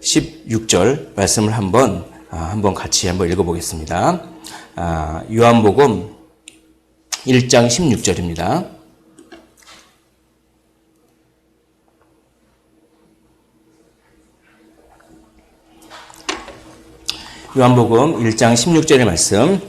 16절 말씀을 한번 같이 한번 읽어보겠습니다. 요한복음 1장 16절입니다. 요한복음 1장 16절의 말씀.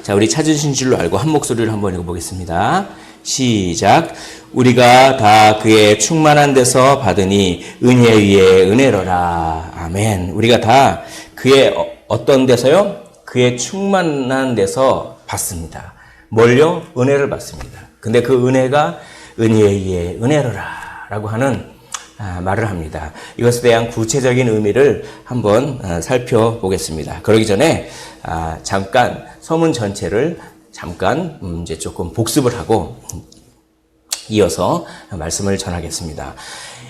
자, 우리 찾으신 줄로 알고 한 목소리를 한번 읽어보겠습니다. 시작. 우리가 다 그의 충만한 데서 받으니 은혜 위에 은혜로라. 아멘. 우리가 다 그의 어떤 데서요? 그의 충만한 데서 받습니다. 뭘요? 은혜를 받습니다. 근데 그 은혜가 은혜 위에 은혜로라 라고 하는 말을 합니다. 이것에 대한 구체적인 의미를 한번 살펴보겠습니다. 그러기 전에 잠깐 서문 전체를 잠깐 이제 조금 복습을 하고 이어서 말씀을 전하겠습니다.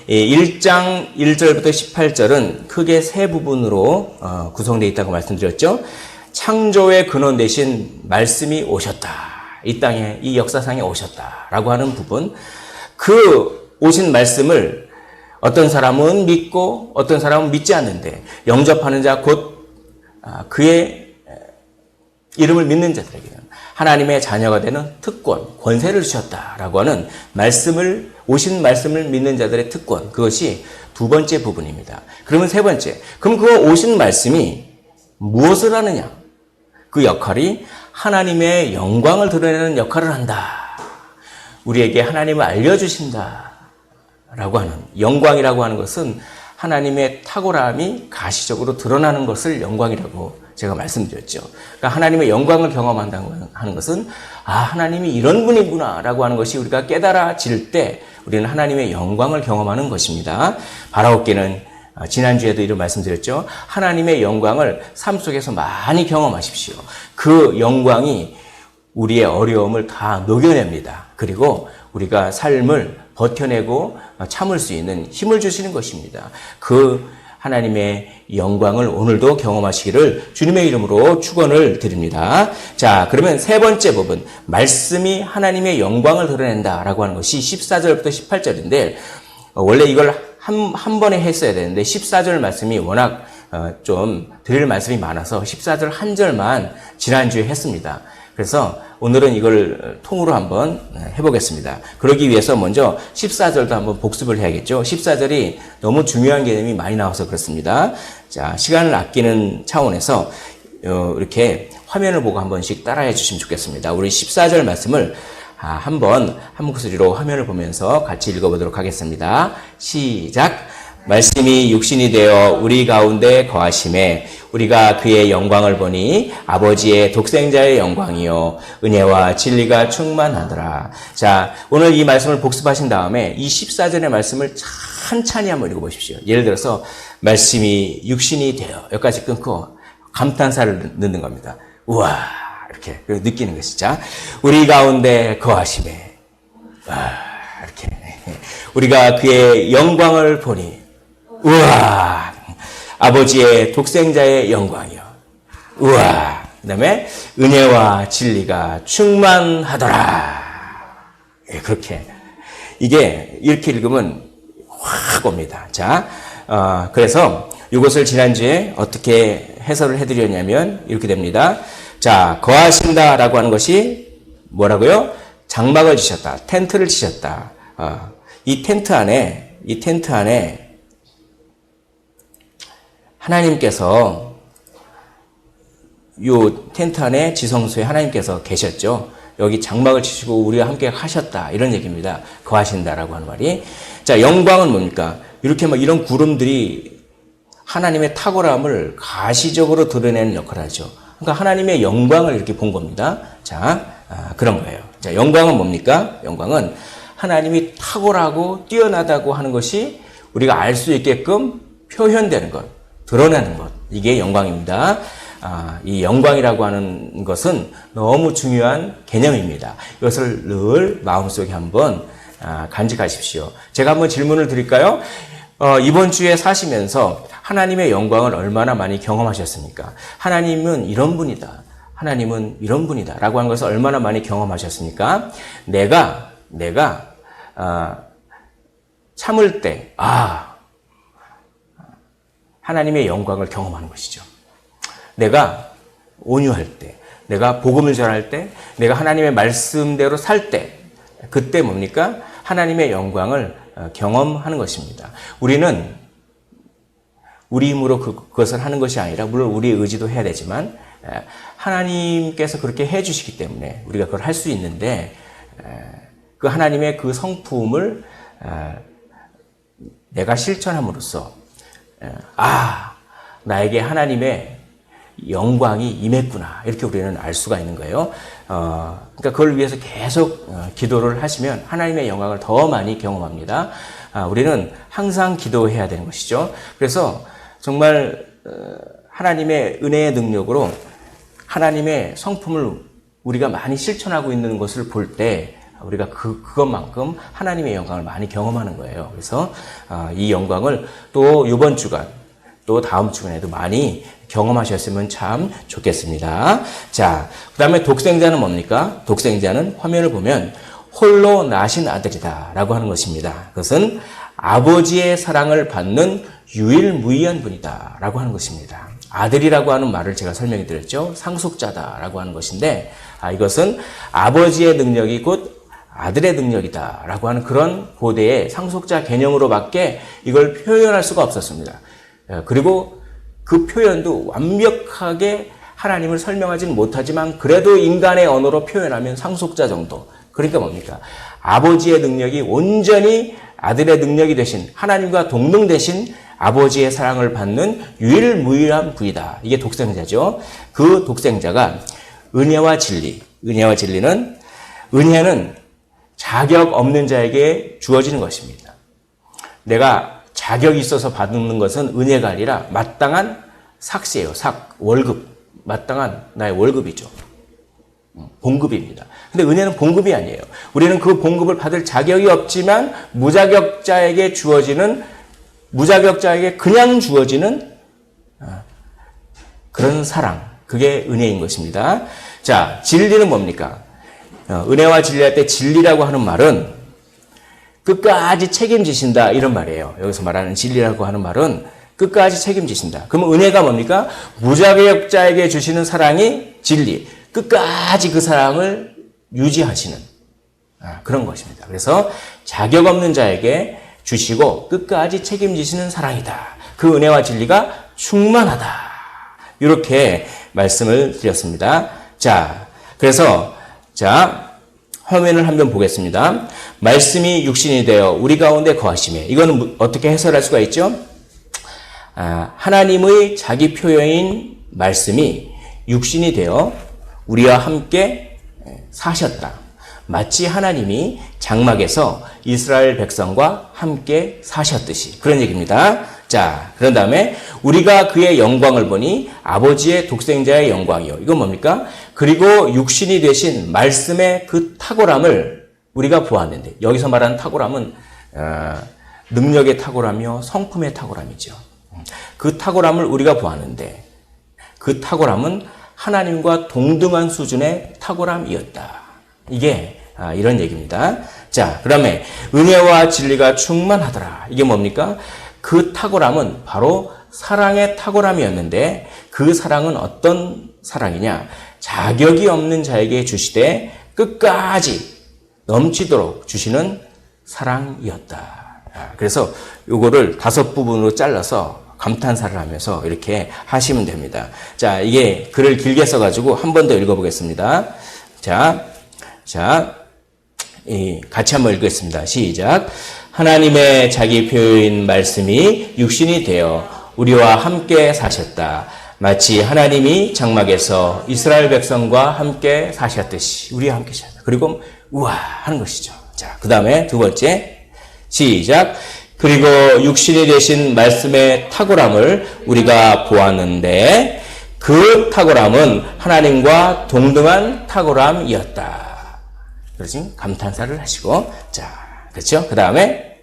1장 1절부터 18절은 크게 세 부분으로 구성되어 있다고 말씀드렸죠. 창조의 근원 대신 말씀이 오셨다. 이 땅에, 이 역사상에 오셨다라고 하는 부분. 그 오신 말씀을 어떤 사람은 믿고 어떤 사람은 믿지 않는데 영접하는 자 곧 그의 이름을 믿는 자들에게는 하나님의 자녀가 되는 특권, 권세를 주셨다라고 하는 말씀을, 오신 말씀을 믿는 자들의 특권, 그것이 두 번째 부분입니다. 그러면 세 번째, 그럼 그 오신 말씀이 무엇을 하느냐? 그 역할이 하나님의 영광을 드러내는 역할을 한다. 우리에게 하나님을 알려주신다. 라고 하는, 영광이라고 하는 것은 하나님의 탁월함이 가시적으로 드러나는 것을 영광이라고 제가 말씀드렸죠. 그러니까 하나님의 영광을 경험한다고 하는 것은 하나님이 이런 분이구나 라고 하는 것이 우리가 깨달아질 때 우리는 하나님의 영광을 경험하는 것입니다. 바라옵기는 지난주에도 이런 말씀드렸죠. 하나님의 영광을 삶 속에서 많이 경험하십시오. 그 영광이 우리의 어려움을 다 녹여냅니다. 그리고 우리가 삶을 버텨내고 참을 수 있는 힘을 주시는 것입니다. 그 하나님의 영광을 오늘도 경험하시기를 주님의 이름으로 축원을 드립니다. 자, 그러면 세 번째 부분, 말씀이 하나님의 영광을 드러낸다라고 하는 것이 14절부터 18절인데 원래 이걸 한 번에 했어야 되는데 14절 말씀이 워낙 좀 드릴 말씀이 많아서 14절 한 절만 지난주에 했습니다. 그래서 오늘은 이걸 통으로 한번 해보겠습니다. 그러기 위해서 먼저 14절도 한번 복습을 해야겠죠. 14절이 너무 중요한 개념이 많이 나와서 그렇습니다. 자, 시간을 아끼는 차원에서 이렇게 화면을 보고 한 번씩 따라해 주시면 좋겠습니다. 우리 14절 말씀을 한번 한 목소리로 화면을 보면서 같이 읽어보도록 하겠습니다. 시작. 말씀이 육신이 되어 우리 가운데 거하심에 우리가 그의 영광을 보니 아버지의 독생자의 영광이요 은혜와 진리가 충만하더라. 자, 오늘 이 말씀을 복습하신 다음에 이 14절의 말씀을 찬찬히 한번 읽어보십시오. 예를 들어서 말씀이 육신이 되어 여기까지 끊고 감탄사를 넣는 겁니다. 우와 이렇게 느끼는 것이. 자, 우리 가운데 거하심에 이렇게 우리가 그의 영광을 보니 우와, 아버지의 독생자의 영광이요. 우와, 그 다음에 은혜와 진리가 충만하더라. 예, 그렇게. 이게 이렇게 읽으면 확 옵니다. 자, 그래서 이것을 지난주에 어떻게 해설을 해드렸냐면 이렇게 됩니다. 자, 거하신다라고 하는 것이 뭐라고요? 장막을 지셨다. 텐트를 치셨다. 이 텐트 안에 하나님께서 요 텐트 안에 지성소에 하나님께서 계셨죠. 여기 장막을 치시고 우리와 함께 하셨다. 이런 얘기입니다. 거하신다라고 하는 말이. 자, 영광은 뭡니까? 이렇게 막 이런 구름들이 하나님의 탁월함을 가시적으로 드러내는 역할을 하죠. 그러니까 하나님의 영광을 이렇게 본 겁니다. 자, 그런 거예요. 자, 영광은 뭡니까? 영광은 하나님이 탁월하고 뛰어나다고 하는 것이 우리가 알 수 있게끔 표현되는 것, 드러내는 것. 이게 영광입니다. 이 영광이라고 하는 것은 너무 중요한 개념입니다. 이것을 늘 마음속에 한번 간직하십시오. 제가 한번 질문을 드릴까요? 이번 주에 사시면서 하나님의 영광을 얼마나 많이 경험하셨습니까? 하나님은 이런 분이다. 하나님은 이런 분이다. 라고 하는 것을 얼마나 많이 경험하셨습니까? 내가 참을 때, 하나님의 영광을 경험하는 것이죠. 내가 온유할 때, 내가 복음을 전할 때, 내가 하나님의 말씀대로 살 때, 그때 뭡니까? 하나님의 영광을 경험하는 것입니다. 우리는 우리 힘으로 그것을 하는 것이 아니라, 물론 우리의 의지도 해야 되지만, 하나님께서 그렇게 해 주시기 때문에 우리가 그걸 할 수 있는데, 그 하나님의 그 성품을 내가 실천함으로써, 나에게 하나님의 영광이 임했구나, 이렇게 우리는 알 수가 있는 거예요. 그러니까 그걸 위해서 계속 기도를 하시면 하나님의 영광을 더 많이 경험합니다. 우리는 항상 기도해야 되는 것이죠. 그래서 정말 하나님의 은혜의 능력으로 하나님의 성품을 우리가 많이 실천하고 있는 것을 볼 때 우리가 그것만큼 하나님의 영광을 많이 경험하는 거예요. 그래서 이 영광을 또 이번 주간, 또 다음 주간에도 많이 경험하셨으면 참 좋겠습니다. 자, 그 다음에 독생자는 뭡니까? 독생자는 화면을 보면 홀로 나신 아들이다 라고 하는 것입니다. 그것은 아버지의 사랑을 받는 유일무이한 분이다 라고 하는 것입니다. 아들이라고 하는 말을 제가 설명해 드렸죠. 상속자다 라고 하는 것인데, 이것은 아버지의 능력이 곧 아들의 능력이다 라고 하는 그런 고대의 상속자 개념으로밖에 이걸 표현할 수가 없었습니다. 그리고 그 표현도 완벽하게 하나님을 설명하지는 못하지만 그래도 인간의 언어로 표현하면 상속자 정도. 그러니까 뭡니까? 아버지의 능력이 온전히 아들의 능력이 되신, 하나님과 동등되신 아버지의 사랑을 받는 유일무이한 분이다. 이게 독생자죠. 그 독생자가 은혜와 진리, 은혜와 진리는, 은혜는 자격 없는 자에게 주어지는 것입니다. 내가 자격이 있어서 받는 것은 은혜가 아니라 마땅한 삭시예요. 월급. 마땅한 나의 월급이죠. 봉급입니다. 근데 은혜는 봉급이 아니에요. 우리는 그 봉급을 받을 자격이 없지만 무자격자에게 그냥 주어지는 그런 사랑. 그게 은혜인 것입니다. 자, 진리는 뭡니까? 은혜와 진리할 때 진리라고 하는 말은 끝까지 책임지신다, 이런 말이에요. 여기서 말하는 진리라고 하는 말은 끝까지 책임지신다. 그러면 은혜가 뭡니까? 무자격자에게 주시는 사랑이 진리. 끝까지 그 사랑을 유지하시는 그런 것입니다. 그래서 자격 없는 자에게 주시고 끝까지 책임지시는 사랑이다. 그 은혜와 진리가 충만하다. 이렇게 말씀을 드렸습니다. 자, 그래서 화면을 한번 보겠습니다. 말씀이 육신이 되어 우리 가운데 거하시매. 이거는 어떻게 해설할 수가 있죠? 하나님의 자기 표현인 말씀이 육신이 되어 우리와 함께 사셨다. 마치 하나님이 장막에서 이스라엘 백성과 함께 사셨듯이, 그런 얘기입니다. 자, 그런 다음에 우리가 그의 영광을 보니 아버지의 독생자의 영광이요. 이건 뭡니까? 그리고 육신이 되신 말씀의 그 탁월함을 우리가 보았는데, 여기서 말하는 탁월함은 능력의 탁월함이요, 성품의 탁월함이죠. 그 탁월함을 우리가 보았는데 그 탁월함은 하나님과 동등한 수준의 탁월함이었다. 이게 이런 얘기입니다. 자, 그 다음에 은혜와 진리가 충만하더라. 이게 뭡니까? 그 탁월함은 바로 사랑의 탁월함이었는데 그 사랑은 어떤 사랑이냐? 자격이 없는 자에게 주시되 끝까지 넘치도록 주시는 사랑이었다. 그래서 요거를 5부분으로 잘라서 감탄사를 하면서 이렇게 하시면 됩니다. 자, 이게 글을 길게 써가지고 한 번 더 읽어보겠습니다. 같이 한번 읽겠습니다. 시작. 하나님의 자기 표현인 말씀이 육신이 되어 우리와 함께 사셨다. 마치 하나님이 장막에서 이스라엘 백성과 함께 사셨듯이 우리와 함께 사셨다. 그리고 우와 하는 것이죠. 자, 그 다음에 두 번째. 시작. 그리고 육신이 되신 말씀의 탁월함을 우리가 보았는데 그 탁월함은 하나님과 동등한 탁월함이었다. 그렇지? 감탄사를 하시고, 자, 그렇죠? 그 다음에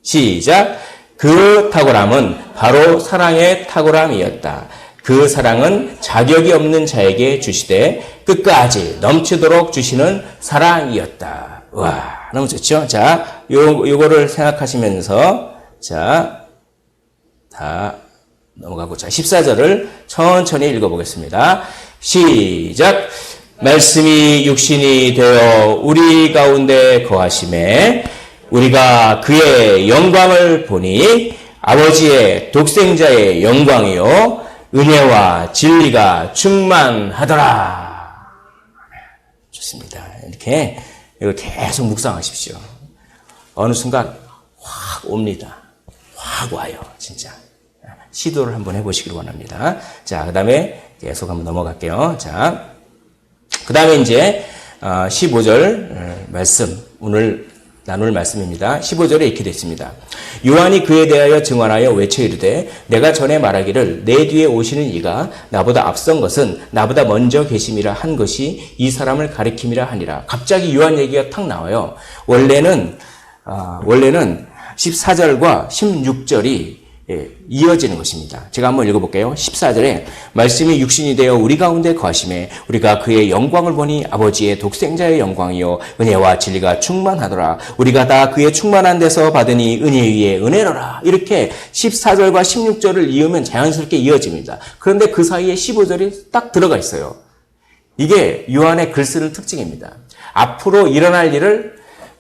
시작. 그 탁월함은 바로 사랑의 탁월함이었다. 그 사랑은 자격이 없는 자에게 주시되 끝까지 넘치도록 주시는 사랑이었다. 와, 너무 좋죠? 자, 요거를 생각하시면서, 자, 다 넘어가고, 자, 14절을 천천히 읽어보겠습니다. 시작. 말씀이 육신이 되어 우리 가운데 거하심에 우리가 그의 영광을 보니 아버지의 독생자의 영광이요 은혜와 진리가 충만하더라. 좋습니다. 이렇게 이거 계속 묵상하십시오. 어느 순간 확 옵니다. 확 와요. 진짜. 시도를 한번 해보시길 원합니다. 자, 그 다음에 계속 한번 넘어갈게요. 자, 그 다음에 이제 15절 말씀, 오늘 나눌 말씀입니다. 15절에 이렇게 되어 있습니다. 요한이 그에 대하여 증언하여 외쳐 이르되 내가 전에 말하기를 내 뒤에 오시는 이가 나보다 앞선 것은 나보다 먼저 계심이라 한 것이 이 사람을 가리킴이라 하니라. 갑자기 요한 얘기가 탁 나와요. 원래는 14절과 16절이 이어지는 것입니다. 제가 한번 읽어볼게요. 14절에 말씀이 육신이 되어 우리 가운데 거하심에 우리가 그의 영광을 보니 아버지의 독생자의 영광이요 은혜와 진리가 충만하더라. 우리가 다 그의 충만한 데서 받으니 은혜 위에 은혜로라. 이렇게 14절과 16절을 이으면 자연스럽게 이어집니다. 그런데 그 사이에 15절이 딱 들어가 있어요. 이게 요한의 글 쓰는 특징입니다. 앞으로 일어날 일을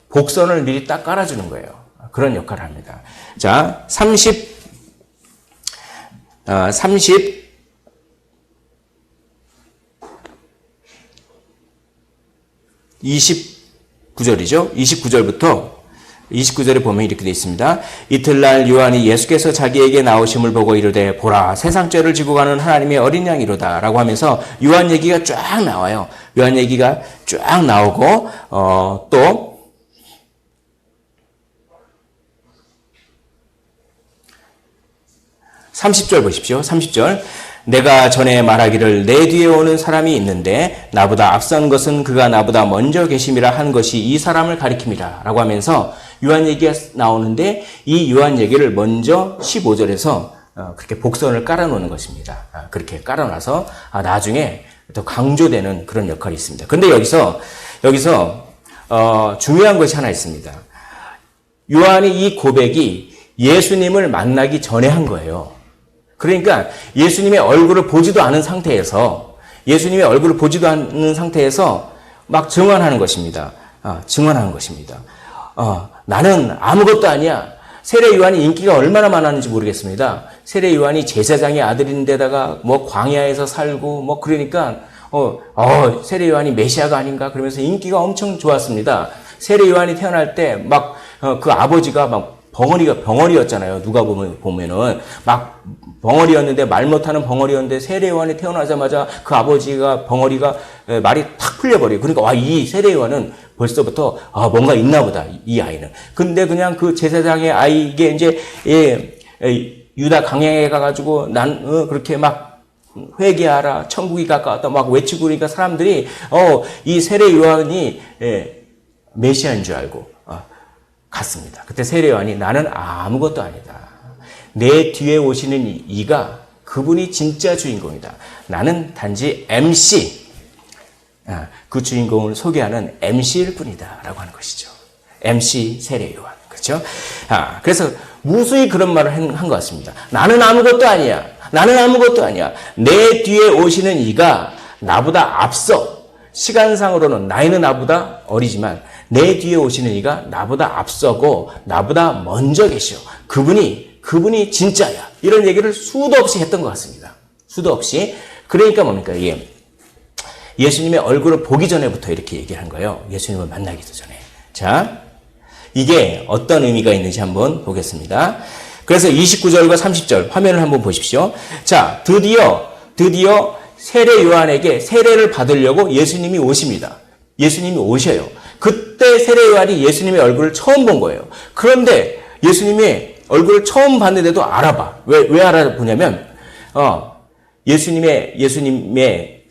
복선을 미리 딱 깔아주는 거예요. 그런 역할을 합니다. 자, 29절이죠. 29절에 보면 이렇게 되어 있습니다. 이틀날 요한이 예수께서 자기에게 나오심을 보고 이르되 보라 세상 죄를 지고 가는 하나님의 어린 양이로다 라고 하면서 요한 얘기가 쫙 나와요. 요한 얘기가 쫙 나오고 또 30절 보십시오. 30절. 내가 전에 말하기를 내 뒤에 오는 사람이 있는데 나보다 앞선 것은 그가 나보다 먼저 계심이라 한 것이 이 사람을 가리킵니다. 라고 하면서 요한 얘기가 나오는데 이 요한 얘기를 먼저 15절에서 그렇게 복선을 깔아놓는 것입니다. 그렇게 깔아놔서 나중에 더 강조되는 그런 역할이 있습니다. 근데 여기서 중요한 것이 하나 있습니다. 요한이 이 고백이 예수님을 만나기 전에 한 거예요. 그러니까 예수님의 얼굴을 보지도 않은 상태에서 막 증언하는 것입니다. 증언하는 것입니다. 나는 아무것도 아니야. 세례 요한이 인기가 얼마나 많았는지 모르겠습니다. 세례 요한이 제사장의 아들인데다가 뭐 광야에서 살고 뭐 그러니까 세례 요한이 메시아가 아닌가 그러면서 인기가 엄청 좋았습니다. 세례 요한이 태어날 때 막 그 아버지가 막 벙어리였잖아요. 누가 보면은 막 벙어리였는데 말 못하는 벙어리였는데 세례 요한이 태어나자마자 그 아버지가 벙어리가 말이 탁 풀려버려요. 그러니까 이 세례 요한은 벌써부터 뭔가 있나 보다 이 아이는. 근데 그냥 그 제사장의 아이 이게 이제 유다 강양에 가가지고 그렇게 막 회개하라 천국이 가까웠다 막 외치고 그러니까 사람들이 이 세례 요한이 메시아인 줄 알고 갔습니다. 그때 세례 요한이 나는 아무것도 아니다. 내 뒤에 오시는 이가 그분이 진짜 주인공이다. 나는 단지 MC, 그 주인공을 소개하는 MC일 뿐이다. 라고 하는 것이죠. MC 세례 요한. 그렇죠? 그래서 무수히 그런 말을 한 것 같습니다. 나는 아무것도 아니야. 나는 아무것도 아니야. 내 뒤에 오시는 이가 나보다 앞서 시간상으로는 나이는 나보다 어리지만 내 뒤에 오시는 이가 나보다 앞서고 나보다 먼저 계셔. 그분이 진짜야. 이런 얘기를 수도 없이 했던 것 같습니다. 수도 없이. 그러니까 뭡니까? 이게 예수님의 얼굴을 보기 전에부터 이렇게 얘기를 한 거예요. 예수님을 만나기도 전에. 자, 이게 어떤 의미가 있는지 한번 보겠습니다. 그래서 29절과 30절 화면을 한번 보십시오. 자, 드디어 세례 요한에게 세례를 받으려고 예수님이 오십니다. 예수님이 오셔요. 그때 세례 요한이 예수님의 얼굴을 처음 본 거예요. 그런데 예수님의 얼굴을 처음 봤는데도 알아봐. 왜 알아보냐면 예수님께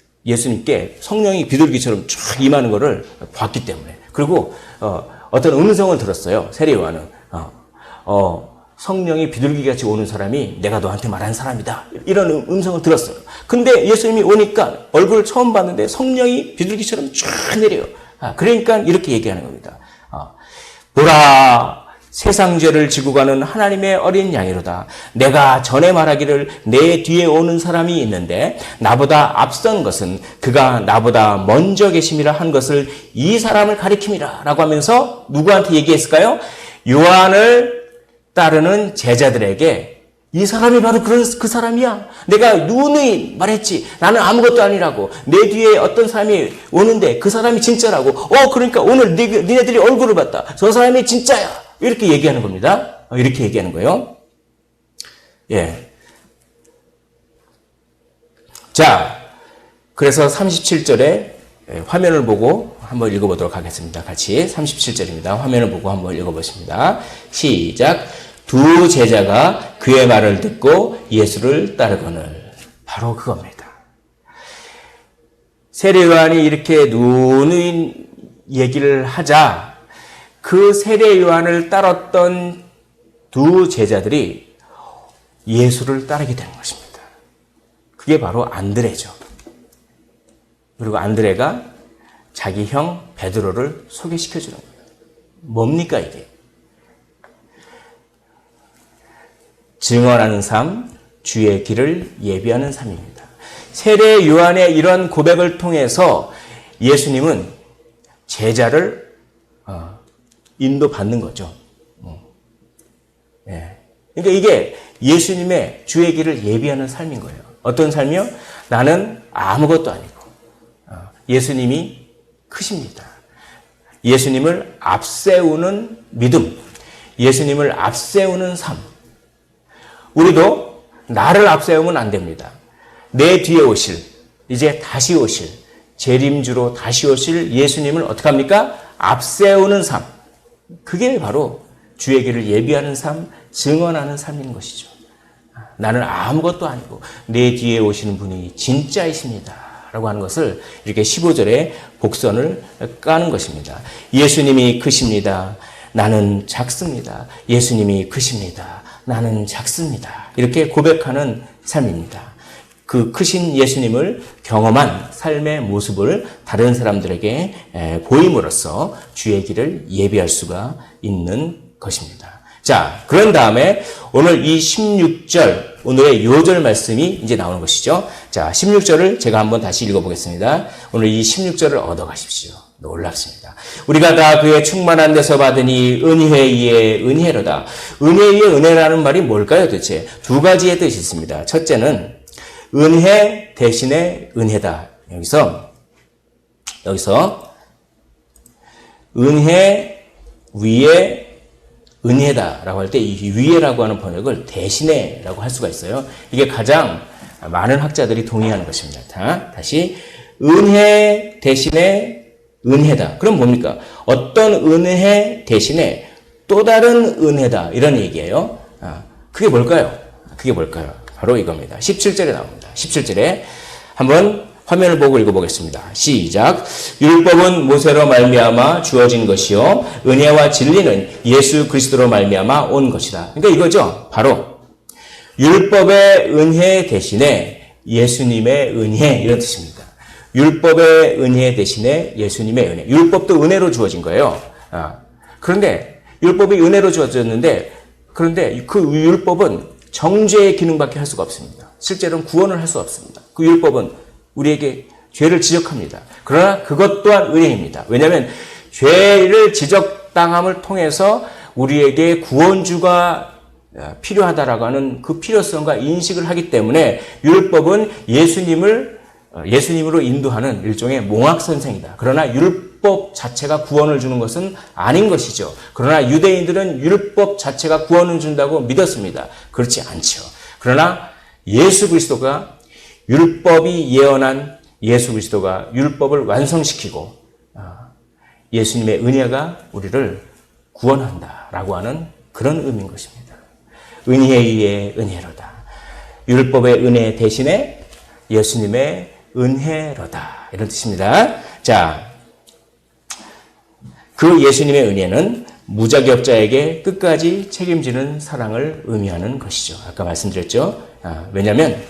성령이 비둘기처럼 쫙 임하는 것을 봤기 때문에. 그리고 어떤 음성을 들었어요. 세례 요한은 성령이 비둘기같이 오는 사람이 내가 너한테 말한 사람이다. 이런 음성을 들었어요. 근데 예수님이 오니까 얼굴을 처음 봤는데 성령이 비둘기처럼 쫙 내려요. 그러니까 이렇게 얘기하는 겁니다. 보라, 세상 죄를 지고 가는 하나님의 어린 양이로다. 내가 전에 말하기를 내 뒤에 오는 사람이 있는데 나보다 앞선 것은 그가 나보다 먼저 계심이라 한 것을 이 사람을 가리킴이라 라고 하면서 누구한테 얘기했을까요? 요한을 따르는 제자들에게 이 사람이 바로 그 사람이야. 내가 누누이 말했지. 나는 아무것도 아니라고. 내 뒤에 어떤 사람이 오는데 그 사람이 진짜라고. 그러니까 오늘 니네들이 얼굴을 봤다. 저 사람이 진짜야. 이렇게 얘기하는 겁니다. 이렇게 얘기하는 거예요. 예. 자, 그래서 37절에 화면을 보고 한번 읽어보도록 하겠습니다. 같이 37절입니다. 화면을 보고 한번 읽어보십니다. 시작. 두 제자가 그의 말을 듣고 예수를 따르거늘. 바로 그겁니다. 세례 요한이 이렇게 누누이 얘기를 하자 그 세례 요한을 따랐던 두 제자들이 예수를 따르게 되는 것입니다. 그게 바로 안드레죠. 그리고 안드레가 자기 형 베드로를 소개시켜 주는 거예요. 뭡니까 이게? 증언하는 삶, 주의 길을 예비하는 삶입니다. 세례 요한의 이런 고백을 통해서 예수님은 제자를 인도받는 거죠. 예. 그러니까 이게 예수님의 주의 길을 예비하는 삶인 거예요. 어떤 삶이요? 나는 아무것도 아니고 예수님이 크십니다. 예수님을 앞세우는 믿음, 예수님을 앞세우는 삶. 우리도 나를 앞세우면 안 됩니다. 내 뒤에 오실, 이제 다시 오실, 재림주로 다시 오실 예수님을 어떻게 합니까? 앞세우는 삶. 그게 바로 주의 길을 예비하는 삶, 증언하는 삶인 것이죠. 나는 아무것도 아니고 내 뒤에 오시는 분이 진짜이십니다. 라고 하는 것을 이렇게 15절에 복선을 까는 것입니다. 예수님이 크십니다. 나는 작습니다. 예수님이 크십니다. 나는 작습니다. 이렇게 고백하는 삶입니다. 그 크신 예수님을 경험한 삶의 모습을 다른 사람들에게 보임으로써 주의 길을 예비할 수가 있는 것입니다. 자, 그런 다음에 오늘 이 16절, 오늘의 요절 말씀이 이제 나오는 것이죠. 자, 16절을 제가 한번 다시 읽어보겠습니다. 오늘 이 16절을 얻어가십시오. 놀랍습니다. 우리가 다 그의 충만한 데서 받으니 은혜 위에 은혜로다. 은혜 위에 은혜라는 말이 뭘까요 도대체? 두 가지의 뜻이 있습니다. 첫째는 은혜 대신에 은혜다. 여기서 은혜 위에 은혜다라고 할 때 이 위에라고 하는 번역을 대신에라고 할 수가 있어요. 이게 가장 많은 학자들이 동의하는 것입니다. 다시 은혜 대신에 은혜다. 그럼 뭡니까? 어떤 은혜 대신에 또 다른 은혜다. 이런 얘기예요. 그게 뭘까요? 바로 이겁니다. 17절에 나옵니다. 17절에 한번 화면을 보고 읽어보겠습니다. 시작. 율법은 모세로 말미암아 주어진 것이요 은혜와 진리는 예수 그리스도로 말미암아 온 것이다. 그러니까 이거죠. 바로 율법의 은혜 대신에 예수님의 은혜 이런 뜻입니다. 율법의 은혜 대신에 예수님의 은혜. 율법도 은혜로 주어진 거예요. 그런데 율법이 은혜로 주어졌는데 그런데 그 율법은 정죄의 기능밖에 할 수가 없습니다. 실제로는 구원을 할 수 없습니다. 그 율법은 우리에게 죄를 지적합니다. 그러나 그것 또한 은혜입니다. 왜냐하면 죄를 지적당함을 통해서 우리에게 구원주가 필요하다라고 하는 그 필요성과 인식을 하기 때문에 율법은 예수님으로 인도하는 일종의 몽학선생이다. 그러나 율법 자체가 구원을 주는 것은 아닌 것이죠. 그러나 유대인들은 율법 자체가 구원을 준다고 믿었습니다. 그렇지 않죠. 그러나 예수 그리스도가 율법이 예언한 예수 그리스도가 율법을 완성시키고 예수님의 은혜가 우리를 구원한다라고 하는 그런 의미인 것입니다. 은혜 위에 은혜로다. 율법의 은혜 대신에 예수님의 은혜로다. 이런 뜻입니다. 자, 그 예수님의 은혜는 무자격자에게 끝까지 책임지는 사랑을 의미하는 것이죠. 아까 말씀드렸죠. 왜냐하면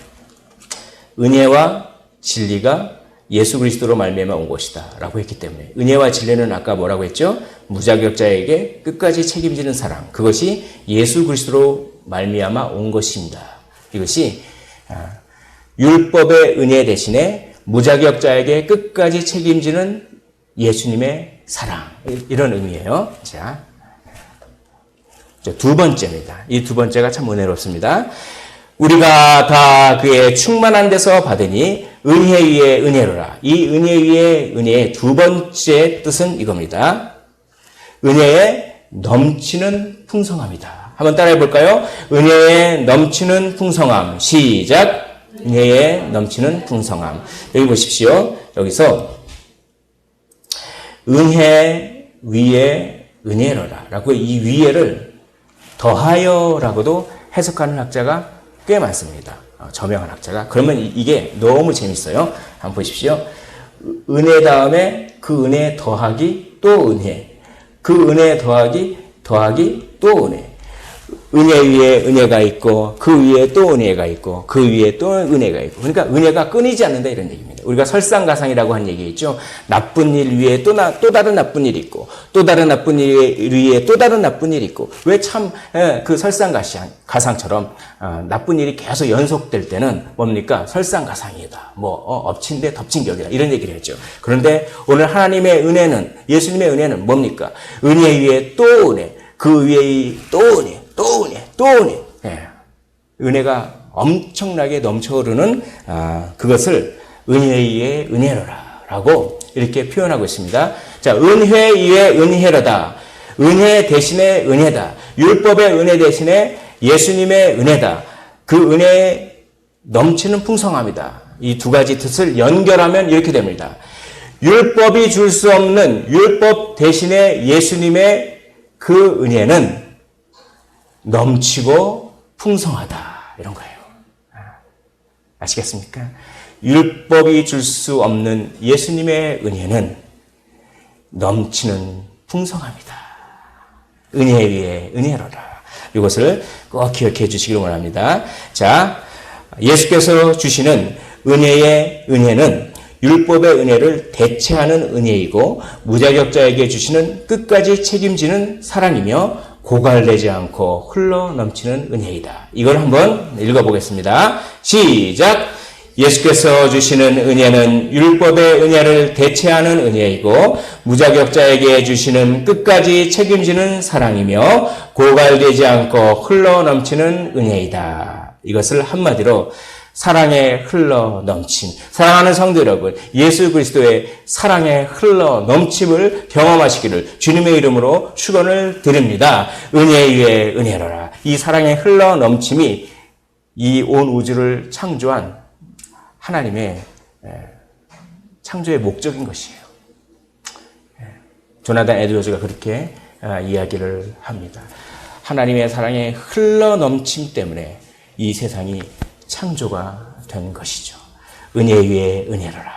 은혜와 진리가 예수 그리스도로 말미암아 온 것이다 라고 했기 때문에 은혜와 진리는 아까 뭐라고 했죠? 무자격자에게 끝까지 책임지는 사랑, 그것이 예수 그리스도로 말미암아 온 것입니다. 이것이 율법의 은혜 대신에 무자격자에게 끝까지 책임지는 예수님의 사랑, 이런 의미예요. 자, 두 번째입니다. 이 두 번째가 참 은혜롭습니다. 우리가 다 그의 충만한 데서 받으니 은혜 위에 은혜로라. 이 은혜 위에 은혜의 두 번째 뜻은 이겁니다. 은혜에 넘치는 풍성함이다. 한번 따라해 볼까요? 은혜에 넘치는 풍성함. 시작. 은혜에 넘치는 풍성함. 여기 보십시오. 여기서 은혜 위에 은혜로라 라고 이 위에를 더하여라고도 해석하는 학자가 꽤 많습니다. 저명한 학자가. 그러면 이게 너무 재밌어요. 한번 보십시오. 은혜 다음에 그 은혜 더하기 또 은혜. 그 은혜 더하기 또 은혜. 은혜 위에 은혜가 있고 그 위에 또 은혜가 있고 그 위에 또 은혜가 있고. 그러니까 은혜가 끊이지 않는다 이런 얘기입니다. 우리가 설상가상이라고 한 얘기 있죠. 나쁜 일 위에 또 다른 나쁜 일이 있고 또 다른 나쁜 일 위에 또 다른 나쁜 일이 있고. 왜 참 그 설상가상처럼 나쁜 일이 계속 연속될 때는 뭡니까? 설상가상이다. 엎친 데 덮친 격이다. 이런 얘기를 했죠. 그런데 오늘 하나님의 은혜는, 예수님의 은혜는 뭡니까? 은혜 위에 또 은혜, 그 위에 또 은혜, 또 은혜, 또 은혜. 은혜가 엄청나게 넘쳐흐르는 그것을 은혜 위에 은혜로라 라고 이렇게 표현하고 있습니다. 자, 은혜 위에 은혜로다. 은혜 대신에 은혜다. 율법의 은혜 대신에 예수님의 은혜다. 그 은혜에 넘치는 풍성함이다. 이 두 가지 뜻을 연결하면 이렇게 됩니다. 율법이 줄 수 없는 율법 대신에 예수님의 그 은혜는 넘치고 풍성하다. 이런 거예요. 아시겠습니까? 율법이 줄 수 없는 예수님의 은혜는 넘치는 풍성합니다. 은혜 위에 은혜로라. 이것을 꼭 기억해 주시기를 원합니다. 자, 예수께서 주시는 은혜의 은혜는 율법의 은혜를 대체하는 은혜이고 무자격자에게 주시는 끝까지 책임지는 사랑이며 고갈되지 않고 흘러 넘치는 은혜이다. 이걸 한번 읽어보겠습니다. 시작! 예수께서 주시는 은혜는 율법의 은혜를 대체하는 은혜이고 무자격자에게 주시는 끝까지 책임지는 사랑이며 고갈되지 않고 흘러 넘치는 은혜이다. 이것을 한마디로 사랑에 흘러 넘침, 사랑하는 성도 여러분, 예수 그리스도의 사랑에 흘러 넘침을 경험하시기를 주님의 이름으로 축원을 드립니다. 은혜 위에 은혜로라. 이 사랑에 흘러 넘침이 이 온 우주를 창조한 하나님의 창조의 목적인 것이에요. 조나단 에드워즈가 그렇게 이야기를 합니다. 하나님의 사랑에 흘러 넘침 때문에 이 세상이 창조가 된 것이죠. 은혜 위에 은혜로라.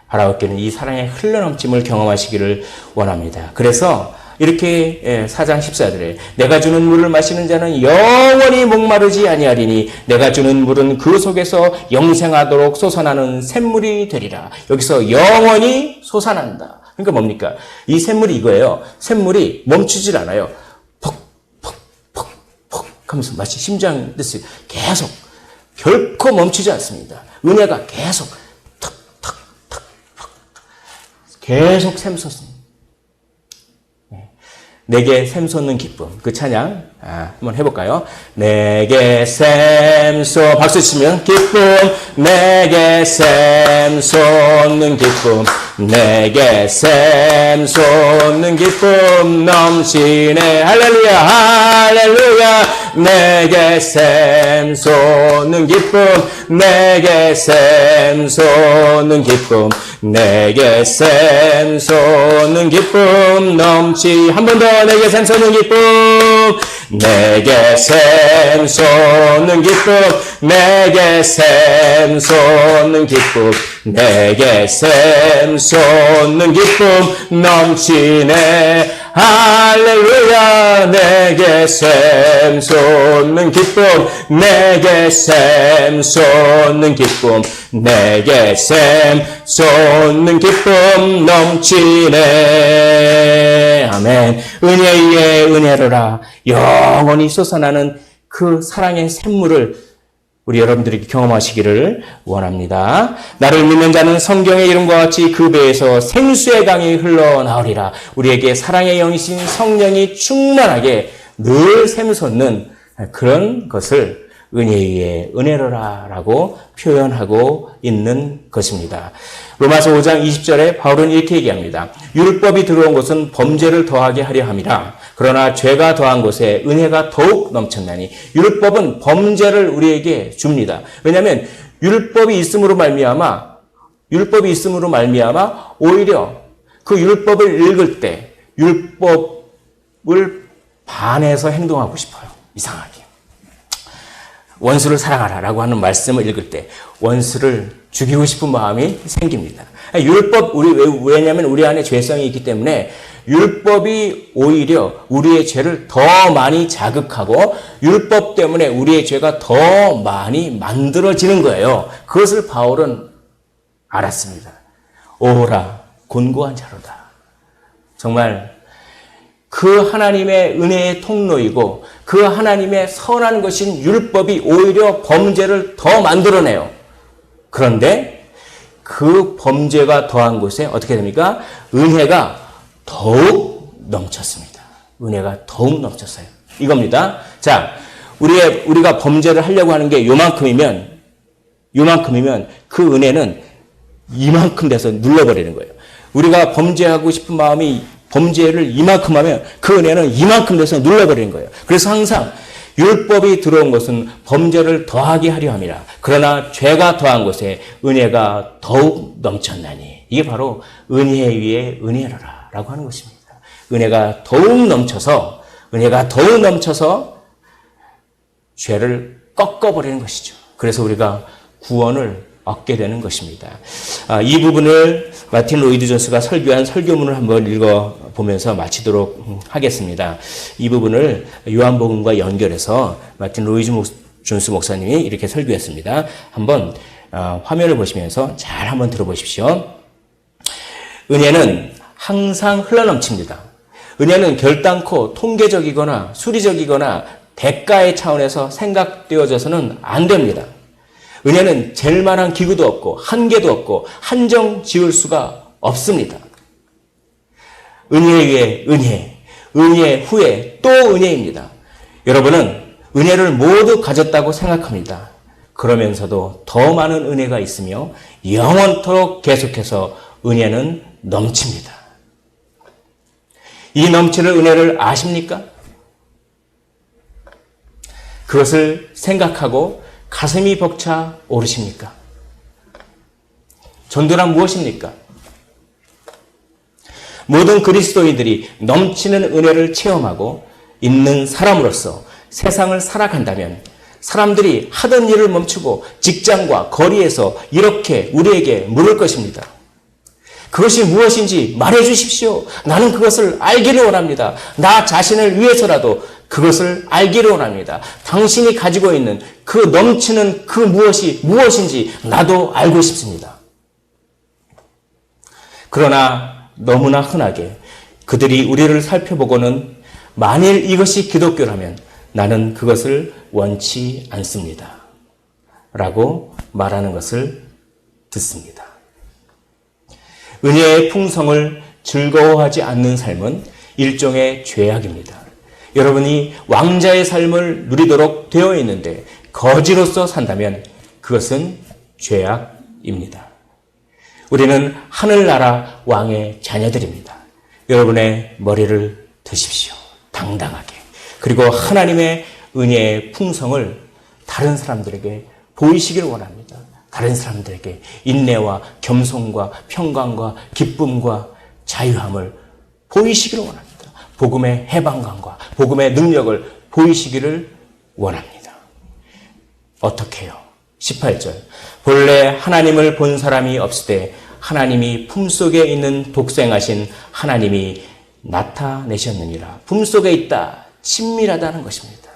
하나님께는 이 사랑의 흘러넘침을 경험하시기를 원합니다. 그래서 이렇게 4장 14절에 내가 주는 물을 마시는 자는 영원히 목마르지 아니하리니 내가 주는 물은 그 속에서 영생하도록 솟아나는 샘물이 되리라. 여기서 영원히 솟아난다. 그러니까 뭡니까? 이 샘물이 이거예요. 샘물이 멈추질 않아요. 퍽퍽퍽퍽 하면서 마치 심장 뜻이 계속 결코 멈추지 않습니다. 은혜가 계속 탁탁탁탁 계속 샘솟습니다. 내게 샘솟는 기쁨. 그 찬양 한번 해볼까요? 내게 샘솟 박수 치면 기쁨. 내게 샘솟는 기쁨. 내게 샘솟는 기쁨 넘치네. 할렐루야 할렐루야. 내게 샘솟는 기쁨. 내게 샘솟는 기쁨. 내게 샘솟는 기쁨 넘치. 한 번 더. 내게 샘솟는 기쁨. 내게 샘솟는 기쁨. 내게 샘솟는 기쁨. 내게 샘솟는 기쁨 넘치네. 할렐루야. 내게 샘솟는 기쁨. 내게 샘솟는 기쁨. 내게 샘솟는 기쁨 넘치네. 아멘. 은혜 위에 은혜로라. 영원히 솟아나는 그 사랑의 샘물을 우리 여러분들이 경험하시기를 원합니다. 나를 믿는 자는 성경의 이름과 같이 그 배에서 생수의 강이 흘러나오리라. 우리에게 사랑의 영이신 성령이 충만하게 늘 샘솟는 그런 것을 은혜 위에 은혜로라 라고 표현하고 있는 것입니다. 로마서 5장 20절에 바울은 이렇게 얘기합니다. 율법이 들어온 것은 범죄를 더하게 하려 함이라. 그러나 죄가 더한 곳에 은혜가 더욱 넘쳤나니. 율법은 범죄를 우리에게 줍니다. 왜냐하면 율법이 있음으로 말미암아 오히려 그 율법을 읽을 때 율법을 반해서 행동하고 싶어요. 이상하게. 원수를 사랑하라라고 하는 말씀을 읽을 때 원수를 죽이고 싶은 마음이 생깁니다. 왜냐하면 우리 안에 죄성이 있기 때문에 율법이 오히려 우리의 죄를 더 많이 자극하고 율법 때문에 우리의 죄가 더 많이 만들어지는 거예요. 그것을 바울은 알았습니다. 오라, 곤고한 자로다. 정말 그 하나님의 은혜의 통로이고 그 하나님의 선한 것인 율법이 오히려 범죄를 더 만들어내요. 그런데 그 범죄가 더한 곳에 어떻게 됩니까? 은혜가 더욱 넘쳤습니다. 은혜가 더욱 넘쳤어요. 이겁니다. 자, 우리가 범죄를 하려고 하는 게 요만큼이면 그 은혜는 이만큼 돼서 눌러버리는 거예요. 우리가 범죄하고 싶은 마음이 범죄를 이만큼 하면 그 은혜는 이만큼 돼서 눌러버리는 거예요. 그래서 항상 율법이 들어온 것은 범죄를 더하게 하려 함이라. 그러나 죄가 더한 곳에 은혜가 더욱 넘쳤나니. 이게 바로 은혜 위에 은혜로라 라고 하는 것입니다. 은혜가 더욱 넘쳐서 죄를 꺾어버리는 것이죠. 그래서 우리가 구원을 얻게 되는 것입니다. 이 부분을 마틴 로이드 존스가 설교한 설교문을 한번 읽어보면서 마치도록 하겠습니다. 이 부분을 요한복음과 연결해서 마틴 로이드 존스 목사님이 이렇게 설교했습니다. 한번 화면을 보시면서 잘 한번 들어보십시오. 은혜는 항상 흘러넘칩니다. 은혜는 결단코 통계적이거나 수리적이거나 대가의 차원에서 생각되어져서는 안 됩니다. 은혜는 잴 만한 기구도 없고 한계도 없고 한정 지을 수가 없습니다. 은혜 위에 은혜 후에 또 은혜입니다. 여러분은 은혜를 모두 가졌다고 생각합니다. 그러면서도 더 많은 은혜가 있으며 영원토록 계속해서 은혜는 넘칩니다. 이 넘치는 은혜를 아십니까? 그것을 생각하고 가슴이 벅차 오르십니까? 전도란 무엇입니까? 모든 그리스도인들이 넘치는 은혜를 체험하고 있는 사람으로서 세상을 살아간다면 사람들이 하던 일을 멈추고 직장과 거리에서 이렇게 우리에게 물을 것입니다. 그것이 무엇인지 말해 주십시오. 나는 그것을 알기를 원합니다. 나 자신을 위해서라도 그것을 알기를 원합니다. 당신이 가지고 있는 그 넘치는 그 무엇이 무엇인지 나도 알고 싶습니다. 그러나 너무나 흔하게 그들이 우리를 살펴보고는 만일 이것이 기독교라면 나는 그것을 원치 않습니다. 라고 말하는 것을 듣습니다. 은혜의 풍성을 즐거워하지 않는 삶은 일종의 죄악입니다. 여러분이 왕자의 삶을 누리도록 되어 있는데 거지로서 산다면 그것은 죄악입니다. 우리는 하늘나라 왕의 자녀들입니다. 여러분의 머리를 드십시오. 당당하게. 그리고 하나님의 은혜의 풍성을 다른 사람들에게 보이시길 원합니다. 다른 사람들에게 인내와 겸손과 평강과 기쁨과 자유함을 보이시기를 원합니다. 복음의 해방감과 복음의 능력을 보이시기를 원합니다. 어떻게 해요? 18절. 본래 하나님을 본 사람이 없으되 하나님이 품속에 있는 독생하신 하나님이 나타내셨느니라. 품속에 있다. 친밀하다는 것입니다.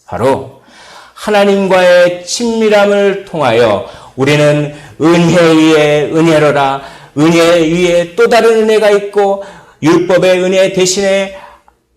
바로 하나님과의 친밀함을 통하여 우리는 은혜 위에 은혜로라. 은혜 위에 또 다른 은혜가 있고 율법의 은혜 대신에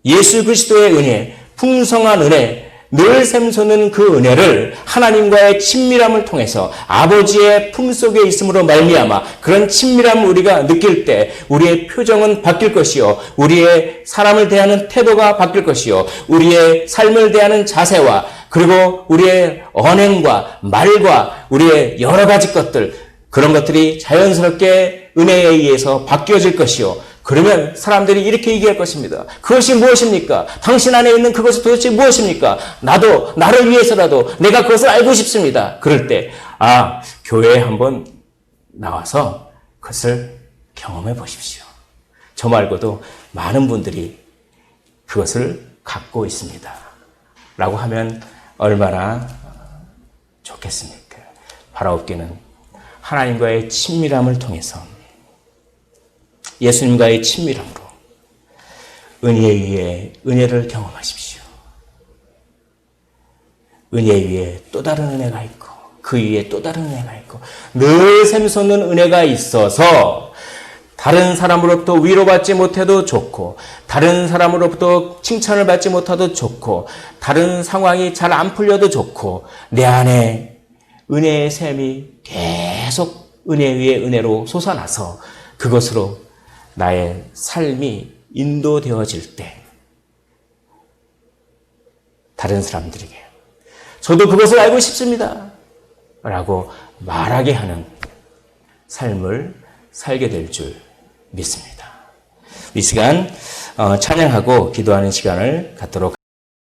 예수 그리스도의 은혜, 풍성한 은혜, 늘 샘솟는 그 은혜를 하나님과의 친밀함을 통해서 아버지의 품속에 있음으로 말미암아 그런 친밀함을 우리가 느낄 때 우리의 표정은 바뀔 것이요, 우리의 사람을 대하는 태도가 바뀔 것이요, 우리의 삶을 대하는 자세와 그리고 우리의 언행과 말과 우리의 여러 가지 것들, 그런 것들이 자연스럽게 은혜에 의해서 바뀌어질 것이요, 그러면 사람들이 이렇게 얘기할 것입니다. 그것이 무엇입니까? 당신 안에 있는 그것이 도대체 무엇입니까? 나도 나를 위해서라도 내가 그것을 알고 싶습니다. 그럴 때 교회에 한번 나와서 그것을 경험해 보십시오. 저 말고도 많은 분들이 그것을 갖고 있습니다. 라고 하면 얼마나 좋겠습니까? 바라옵기는 하나님과의 친밀함을 통해서, 예수님과의 친밀함으로 은혜 위에 은혜를 경험하십시오. 은혜 위에 또 다른 은혜가 있고 그 위에 또 다른 은혜가 있고 늘 샘솟는 은혜가 있어서 다른 사람으로부터 위로받지 못해도 좋고, 다른 사람으로부터 칭찬을 받지 못해도 좋고, 다른 상황이 잘 안 풀려도 좋고, 내 안에 은혜의 샘이 계속 은혜 위에 은혜로 솟아나서 그것으로 나의 삶이 인도되어질 때 다른 사람들에게 저도 그것을 알고 싶습니다 라고 말하게 하는 삶을 살게 될 줄 믿습니다. 이 시간 찬양하고 기도하는 시간을 갖도록